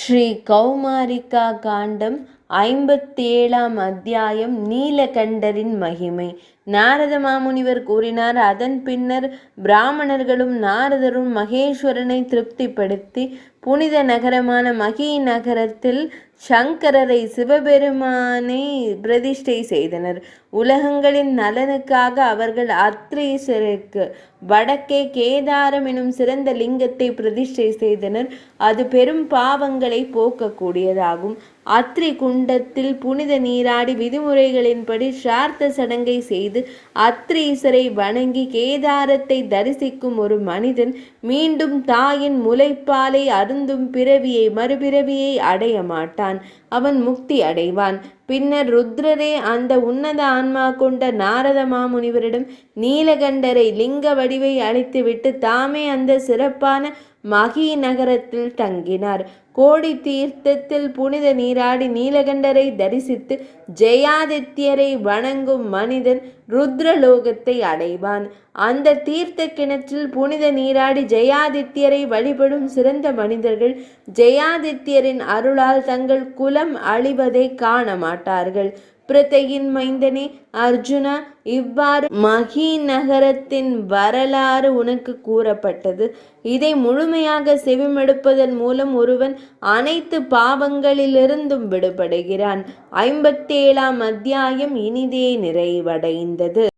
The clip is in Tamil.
ஸ்ரீ கௌமாரிகா காண்டம் 57ஆம் அத்தியாயம். நீலகண்டரின் மகிமை. நாரத மாமுனிவர் கூறினார். அதன் பின்னர் பிராமணர்களும் நாரதரும் மகேஸ்வரனை திருப்திப்படுத்தி புனித நகரமான மகி நகரத்தில் சங்கரரை சிவபெருமானை பிரதிஷ்டை செய்தனர். உலகங்களின் நலனுக்காக அவர்கள் அத்ரீசருக்கு வடக்கே கேதாரம் எனும் சிறந்த லிங்கத்தை பிரதிஷ்டை செய்தனர். அது பெரும் பாவங்களை போக்கக்கூடியதாகும். அத்ரி குண்டத்தில் புனித நீராடி விதிமுறைகளின்படி சார்த்த சடங்கை செய்து அத்ரீசரை வணங்கி கேதாரத்தை தரிசிக்கும் ஒரு மனிதன் மீண்டும் தாயின் முலைப்பாலை அருந்தும் மறுபிறவியை அடைய மாட்டான். அவன் முக்தி அடைவான். பின்னர் ருத்ரரே அந்த உன்னத ஆன்மா கொண்ட நாரத மாமுனிவரிடம் நீலகண்டரை லிங்க வடிவை அழைத்துவிட்டு தாமே அந்த சிறப்பான மகி நகரத்தில் தங்கினார். கோடி தீர்த்தத்தில் புனித நீராடி நீலகண்டரை தரிசித்து ஜெயாதித்யரை வணங்கும் மனிதன் ருத்ரலோகத்தை அடைவான். அந்த தீர்த்த கிணற்றில் புனித நீராடி ஜெயாதித்யரை வழிபடும் சிறந்த மனிதர்கள் ஜெயாதித்யரின் அருளால் தங்கள் குலம் அழிவதை காண மாட்டார்கள். பிரத்தையின் மைந்தனே அர்ஜுனா, இவ்வாறு மகி நகரத்தின் வரலாறு உனக்கு கூறப்பட்டது. இதை முழுமையாக செவிமடுப்பதன் மூலம் ஒருவன் அனைத்து பாவங்களிலிருந்தும் விடுபடுகிறான். 57ஆம் அத்தியாயம் இனிதே நிறைவடைந்தது.